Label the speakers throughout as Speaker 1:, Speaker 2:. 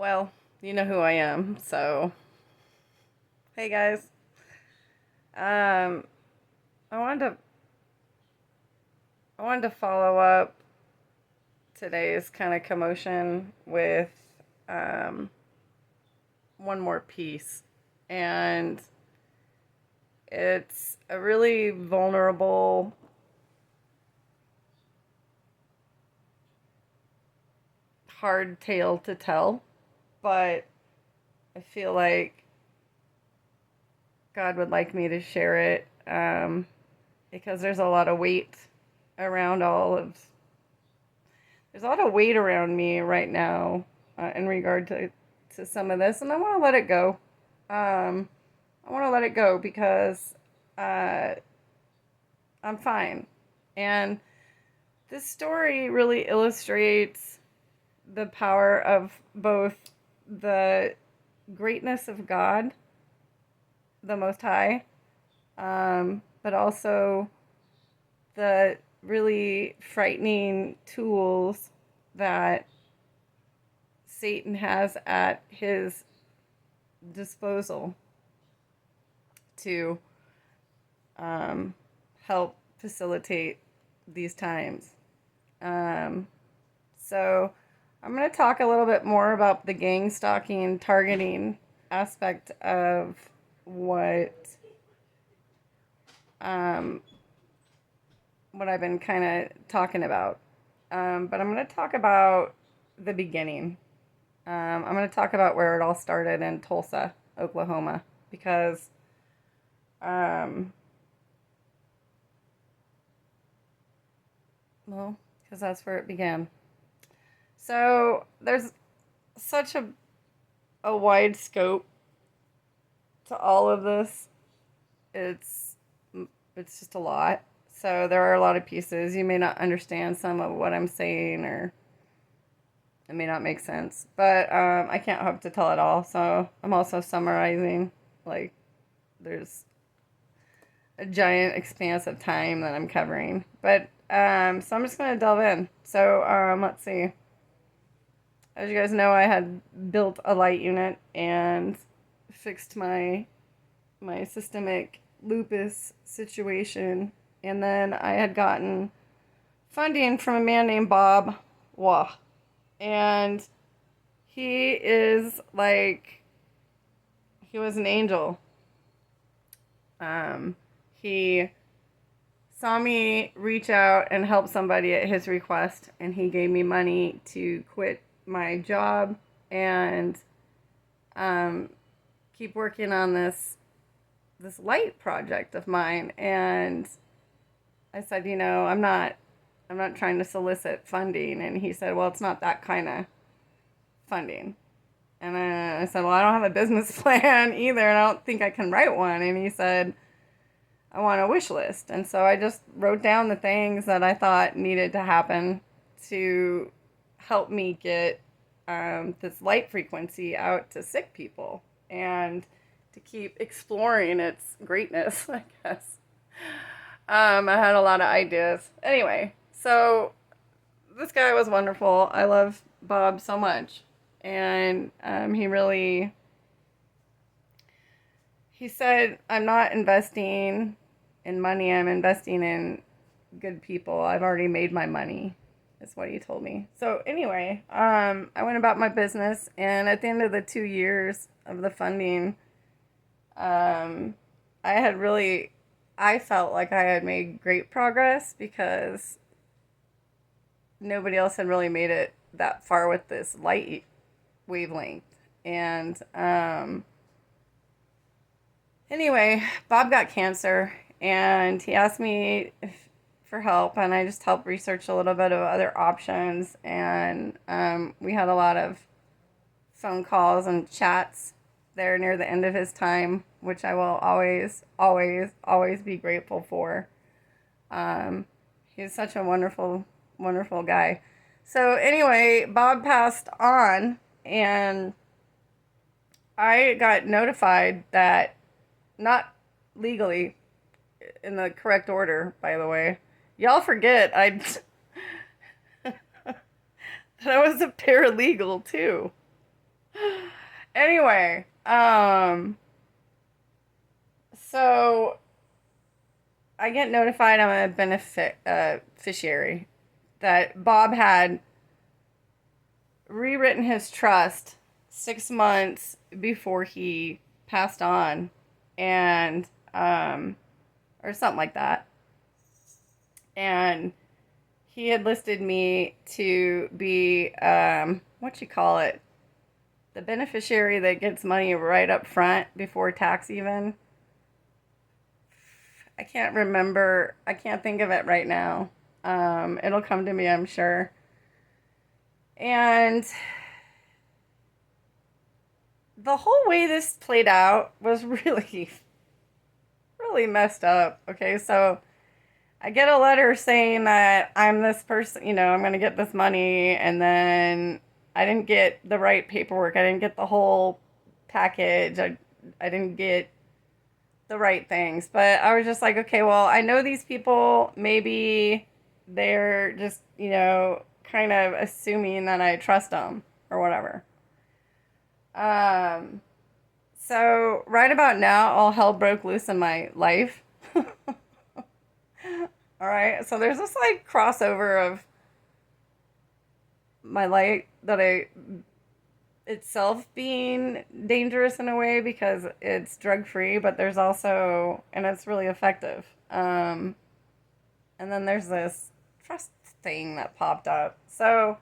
Speaker 1: Well, you know who I am, so hey guys. Um, I wanted to follow up today's kind of commotion with um, one more piece, and it's a really vulnerable, hard tale to tell, but I feel like God would like me to share it because there's a lot of weight around all of there's a lot of weight around me right now in regard to some of this, and I want to let it go. I want to let it go because uh, I'm fine. And this story really illustrates the power of both the greatness of God, the Most High, but also the really frightening tools that Satan has at his disposal to um, help facilitate these times. Um, so, I'm going to talk a little bit more about the gang stalking, targeting aspect of what um, what I've been kind of talking about. But I'm going to talk about the beginning. I'm going to talk about where it all started in Tulsa, Oklahoma, because um, well, because that's where it began. So there's such a wide scope to all of this. It's it's just a lot. So there are a lot of pieces. You may not understand some of what I'm saying, or it may not make sense. But I can't hope to tell it all. So I'm also summarizing. Like there's a giant expanse of time that I'm covering. But so I'm just gonna delve in. So let's see. As you guys know, I had built a light unit and fixed my systemic lupus situation, and then I had gotten funding from a man named Bob Wah, and he is like he was an angel. He saw me reach out and help somebody at his request, and he gave me money to quit my job and um, keep working on this light project of mine. And I said, I'm not trying to solicit funding. And he said, well, it's not that kind of funding. And I said, well, I don't have a business plan either, and I don't think I can write one. And he said, I want a wish list. And so I just wrote down the things that I thought needed to happen to help me get this light frequency out to sick people and to keep exploring its greatness, I guess. I had a lot of ideas. Anyway, so this guy was wonderful. I love Bob so much. And he said, I'm not investing in money, I'm investing in good people. I've already made my money, is what he told me. So anyway, I went about my business, and at the end of the 2 years of the funding, um, I had really, I felt like I had made great progress because nobody else had really made it that far with this light wavelength. And anyway, Bob got cancer, and he asked me for help, and I just helped research a little bit of other options. And we had a lot of phone calls and chats there near the end of his time, which I will always, always, always be grateful for. He's such a wonderful, wonderful guy. So anyway, Bob passed on, and I got notified that, not legally, in the correct order, by the way. Y'all forget that I was a paralegal too. Anyway, so I get notified I'm a beneficiary that Bob had rewritten his trust 6 months before he passed on, and or something like that. And he had listed me to be what you call it, the beneficiary that gets money right up front before tax even. I can't remember. I can't think of it right now. It'll come to me, I'm sure. And the whole way this played out was really, really messed up. Okay, so I get a letter saying that I'm this person, I'm going to get this money, and then I didn't get the right paperwork. I didn't get the whole package. I didn't get the right things. But I was just like, okay, well, I know these people. Maybe they're just, kind of assuming that I trust them or whatever. Um, so right about now, all hell broke loose in my life. All right, so there's this like crossover of my life that I itself being dangerous in a way because it's drug free, but there's also, and it's really effective. And then there's this trust thing that popped up. So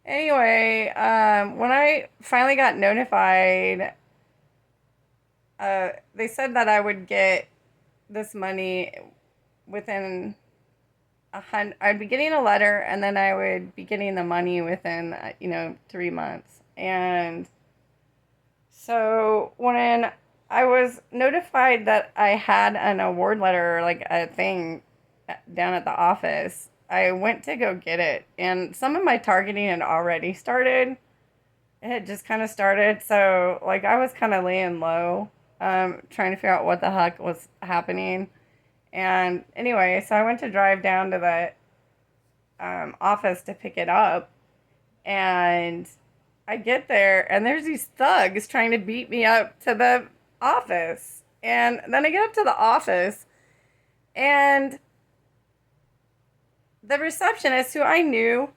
Speaker 1: anyway, when I finally got notified, they said that I would get this money within I'd be getting a letter, and then I would be getting the money within 3 months. And so when I was notified that I had an award letter, like a thing down at the office, I went to go get it, and some of my targeting had already started. It had just kind of started, so like I was kind of laying low, trying to figure out what the heck was happening. And anyway, so I went to drive down to the office to pick it up, and I get there, and there's these thugs trying to beat me up to the office. And then I get up to the office, and the receptionist, who I knew,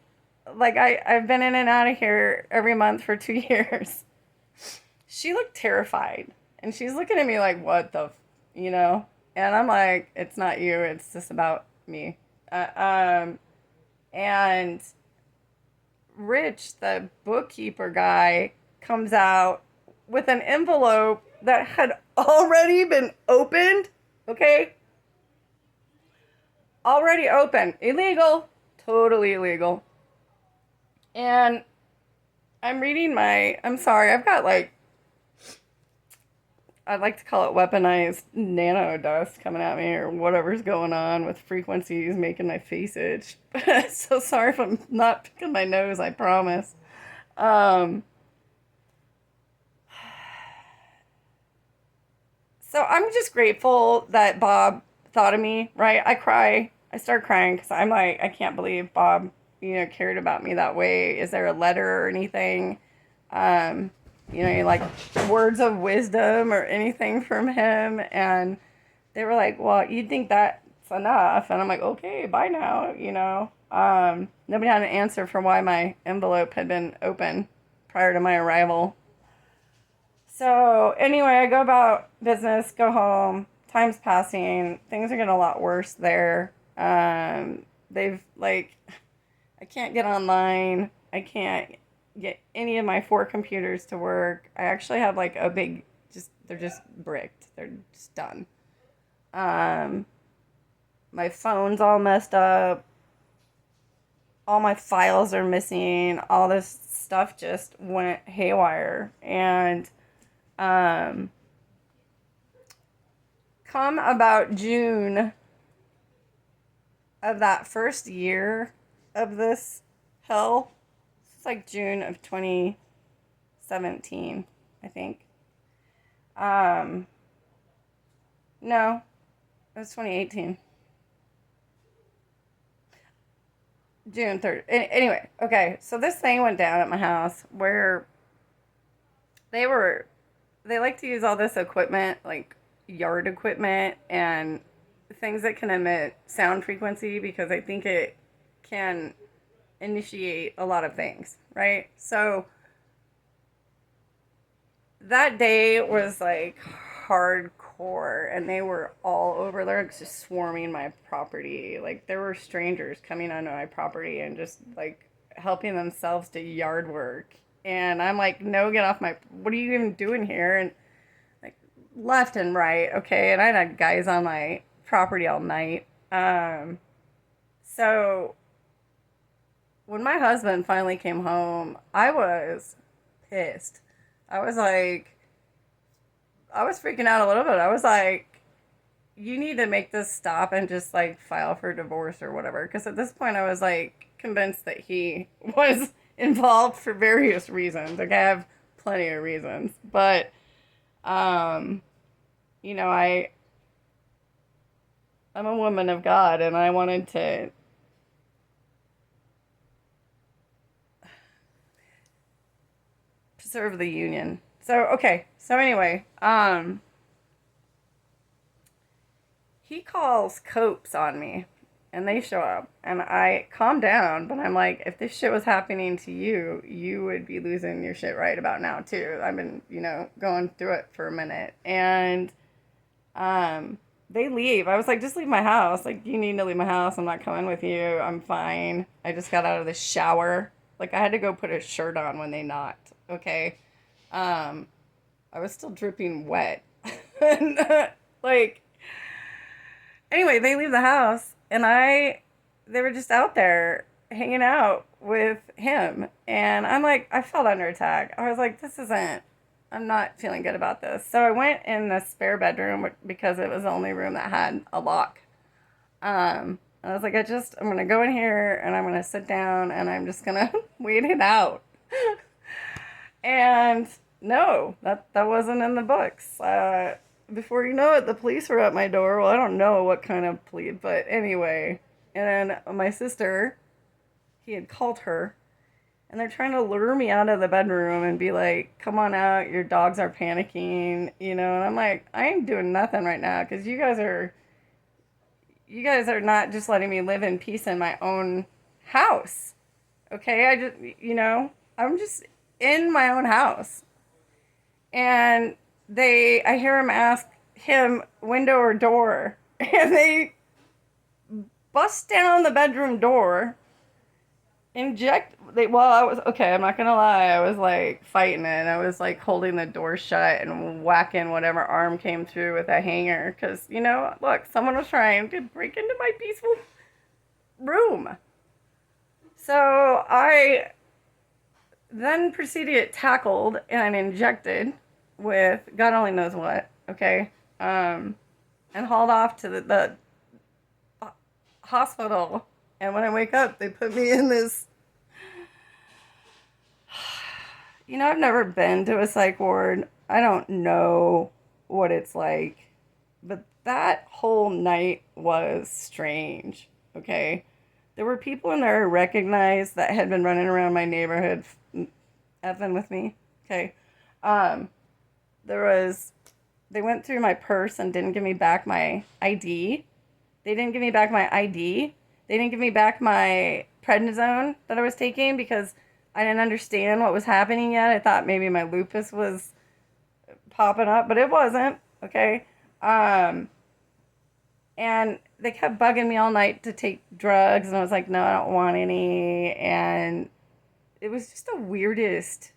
Speaker 1: like I've been in and out of here every month for 2 years, she looked terrified. And she's looking at me like, what the, And I'm like, it's not you, it's just about me. And Rich, the bookkeeper guy, comes out with an envelope that had already been opened. Okay? Already open. Illegal. Totally illegal. And I'm sorry, I've got like, I'd like to call it weaponized nano dust coming at me or whatever's going on with frequencies making my face itch. So sorry if I'm not picking my nose, I promise. Um, so I'm just grateful that Bob thought of me, right? I cry. I start crying because I'm like, I can't believe Bob, cared about me that way. Is there a letter or anything? Um, like words of wisdom or anything from him. And they were like, well, you'd think that's enough. And I'm like, okay, bye now. Nobody had an answer for why my envelope had been open prior to my arrival. So anyway, I go about business, go home. Time's passing. Things are getting a lot worse there. They've like, I can't get online. I can't get any of my 4 computers to work. I actually have like a big, they're just bricked. They're just done. Um, my phone's all messed up. All my files are missing. All this stuff just went haywire. And um, come about June of that first year of this hell, it's like June of 2017, I think. Um, no, it was 2018. June 3rd. Anyway, okay, so this thing went down at my house where they were, they like to use all this equipment, like yard equipment and things that can emit sound frequency because I think it can initiate a lot of things, right? So that day was like hardcore and they were all over there just swarming my property. Like there were strangers coming onto my property and just like helping themselves to yard work. And I'm like, no, get off my, what are you even doing here? And like left and right, okay. And I had guys on my property all night. So when my husband finally came home, I was pissed. I was like, I was freaking out a little bit. I was like, you need to make this stop and just like file for divorce or whatever. Because at this point, I was like convinced that he was involved for various reasons. Like, I have plenty of reasons. But, um, you know, I'm a woman of God and I wanted to preserve the union. So, okay. So, anyway, he calls Copes on me and they show up and I calm down, but I'm like, if this shit was happening to you, you would be losing your shit right about now too. I've been, going through it for a minute. And they leave. I was like, just leave my house. Like, you need to leave my house. I'm not coming with you. I'm fine. I just got out of the shower. Like, I had to go put a shirt on when they knocked. Okay. Um, I was still dripping wet. and, like, anyway, they leave the house, and they were just out there hanging out with him. And I'm like, I felt under attack. I was like, I'm not feeling good about this. So I went in the spare bedroom because it was the only room that had a lock. I was like, I'm going to go in here and I'm going to sit down and I'm just going to wait it out. And no, that wasn't in the books. Before you know it, the police were at my door. Well, I don't know what kind of police, but anyway. And then my sister, he had called her, and they're trying to lure me out of the bedroom and be like, come on out, your dogs are panicking, And I'm like, I ain't doing nothing right now because you guys are not just letting me live in peace in my own house. Okay? I'm just in my own house. And I hear him ask him window or door, and they bust down the bedroom door, I was, okay, I'm not gonna lie, I was like fighting it. I was like holding the door shut and whacking whatever arm came through with a hanger, because, look, someone was trying to break into my peaceful room. So I then proceeded to get tackled and injected with God only knows what, okay? And hauled off to the hospital. And when I wake up, they put me in this. I've never been to a psych ward. I don't know what it's like. But that whole night was strange, okay? There were people in there I recognized that had been running around my neighborhood effing with me, okay? Um, they went through my purse and didn't give me back my ID. They didn't give me back my ID. They didn't give me back my prednisone that I was taking because I didn't understand what was happening yet. I thought maybe my lupus was popping up, but it wasn't, okay? And they kept bugging me all night to take drugs, and I was like, no, I don't want any. And it was just the weirdest.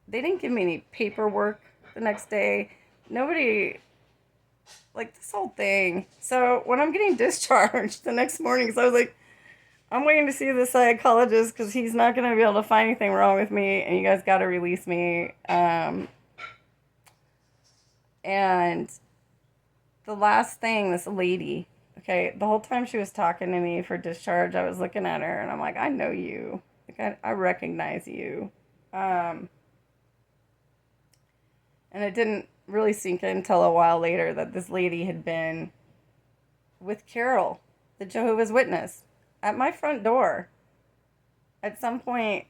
Speaker 1: They didn't give me any paperwork the next day. Nobody, like, this whole thing. So when I'm getting discharged the next morning, because I was like, I'm waiting to see the psychologist because he's not going to be able to find anything wrong with me, and you guys got to release me. And the last thing, this lady, okay, the whole time she was talking to me for discharge, I was looking at her, and I'm like, I know you. Like, I recognize you. And it didn't really sink in until a while later that this lady had been with Carol, the Jehovah's Witness, at my front door. At some point,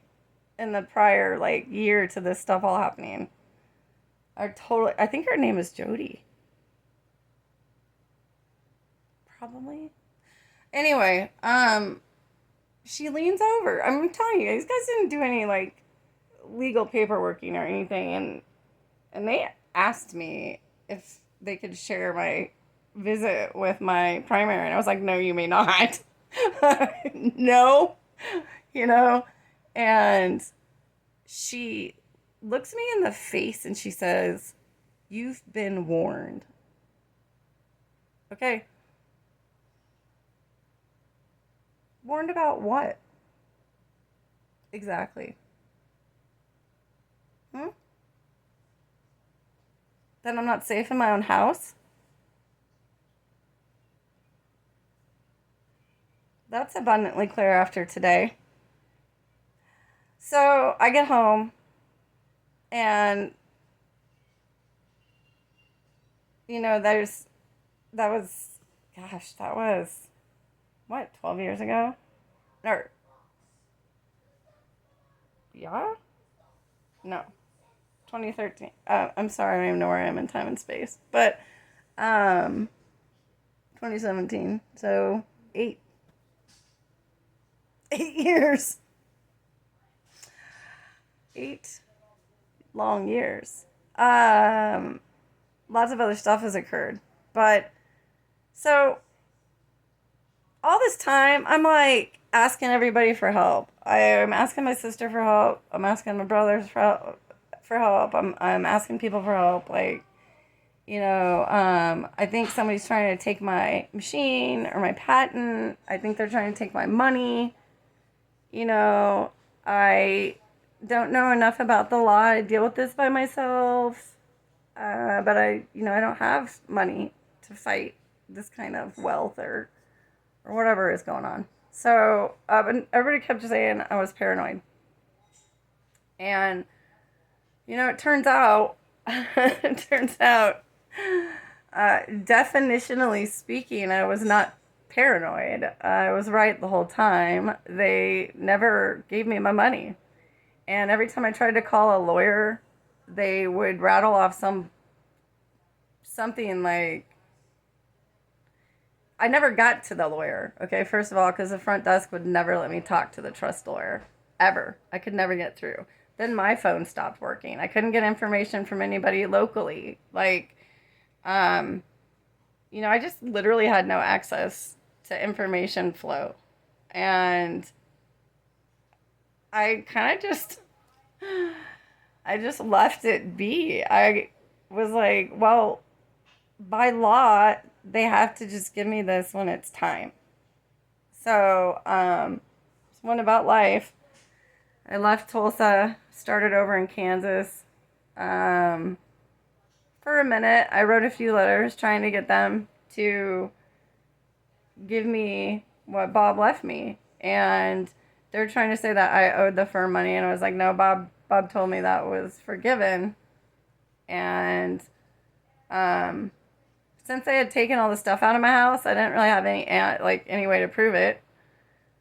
Speaker 1: in the prior like year to this stuff all happening. I think her name is Jody. Probably. Anyway, she leans over. I'm telling you, these guys didn't do any like legal paperworking or anything, and they asked me if they could share my visit with my primary, and I was like, no, you may not. No, you know, and she looks me in the face and she says, "You've been warned." Okay, warned about what exactly? Hmm? That I'm not safe in my own house? That's abundantly clear after today. So I get home and, there's, that was, gosh, that was, what, 12 years ago? Or, yeah? No, 2013. I'm sorry, I don't even know where I am in time and space. But, um, 2017. So, 8 years. 8 long years. Um, Lots of other stuff has occurred. But, so, all this time, I'm like asking everybody for help. I'm asking my sister for help. I'm asking my brothers for help. I'm asking people for help. Like, I think somebody's trying to take my machine or my patent. I think they're trying to take my money. You know, I don't know enough about the law to deal with this by myself. But I don't have money to fight this kind of wealth or whatever is going on. So, and everybody kept saying I was paranoid. And, it turns out, definitionally speaking, I was not paranoid. I was right the whole time. They never gave me my money. And every time I tried to call a lawyer, they would rattle off something like, I never got to the lawyer, okay, first of all, because the front desk would never let me talk to the trust lawyer, ever. I could never get through. Then my phone stopped working. I couldn't get information from anybody locally. Like, um, I just literally had no access to information flow. And I kind of I just left it be. I was like, well, by law, they have to just give me this when it's time. So, it's one about life. I left Tulsa, started over in Kansas. Um, for a minute, I wrote a few letters trying to get them to give me what Bob left me. And they're trying to say that I owed the firm money. And I was like, no, Bob told me that was forgiven. And, since they had taken all the stuff out of my house, I didn't really have any way to prove it.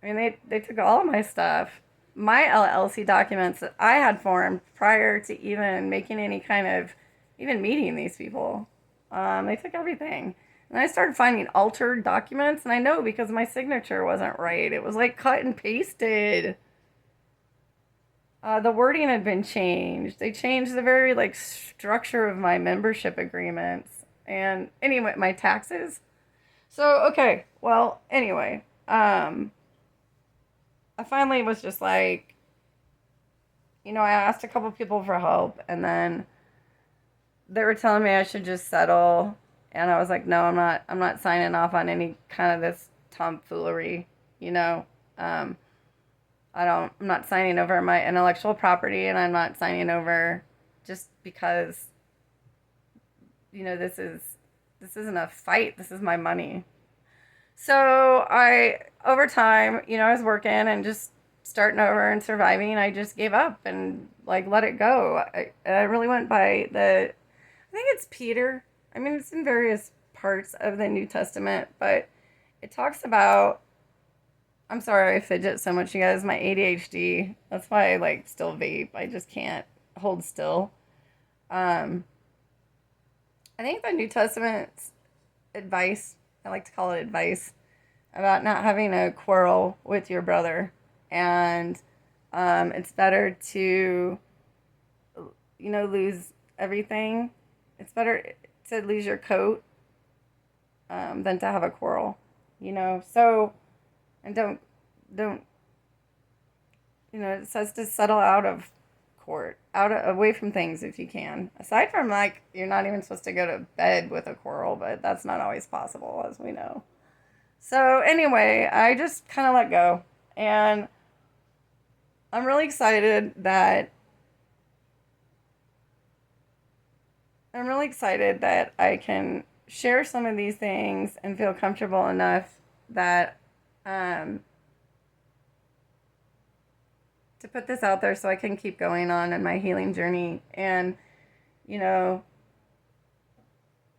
Speaker 1: I mean, they took all of my stuff. My LLC documents that I had formed prior to even making any kind of, even meeting these people. They took everything. And I started finding altered documents, and I know because my signature wasn't right. It was like cut and pasted. The wording had been changed. They changed the very like structure of my membership agreements. And anyway, my taxes. So, okay. Well, anyway, I finally was just like, I asked a couple people for help, and then they were telling me I should just settle, and I was like, no, I'm not signing off on any kind of this tomfoolery, you know. Um, I'm not signing over my intellectual property, and I'm not signing over just because, this isn't a fight. This is my money. So over time, I was working and just starting over and surviving. I just gave up and like let it go. I really went by I think it's Peter. I mean, it's in various parts of the New Testament, but it talks about I'm sorry I fidget so much, you guys. My ADHD. That's why I like still vape. I just can't hold still. Um, I think the New Testament's advice, I like to call it advice, about not having a quarrel with your brother. And it's better to, lose everything. It's better to lose your coat than to have a quarrel, So, and don't, it says to settle out of court, away from things if you can. Aside from like, you're not even supposed to go to bed with a quarrel, but that's not always possible, as we know. So anyway, I just kind of let go, and I'm really excited that I can share some of these things and feel comfortable enough that um, to put this out there so I can keep going on in my healing journey. And, you know,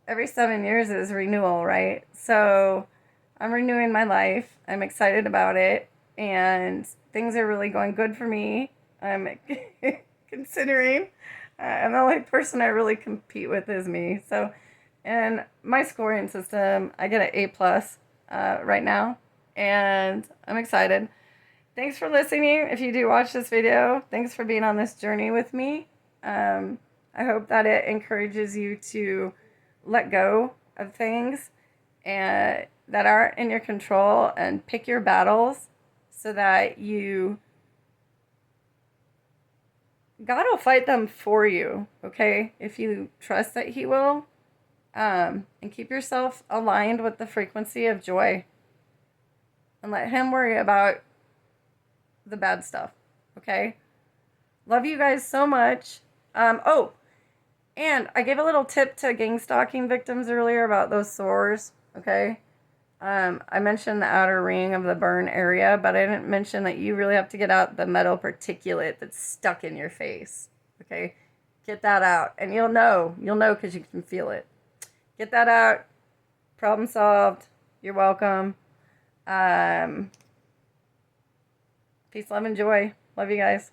Speaker 1: every 7 years is renewal, right? So I'm renewing my life. I'm excited about it. And things are really going good for me. I'm considering. And the only person I really compete with is me. So, in my scoring system, I get an A plus right now. And I'm excited. Thanks for listening. If you do watch this video, thanks for being on this journey with me. I hope that it encourages you to let go of things and that aren't in your control and pick your battles so that God will fight them for you, okay? If you trust that He will, and keep yourself aligned with the frequency of joy and let Him worry about the bad stuff, okay? Love you guys so much. Oh, and I gave a little tip to gang stalking victims earlier about those sores, okay? I mentioned the outer ring of the burn area, but I didn't mention that you really have to get out the metal particulate that's stuck in your face, okay? Get that out, and you'll know because you can feel it. Get that out. Problem solved. You're welcome. Peace, love, and joy. Love you guys.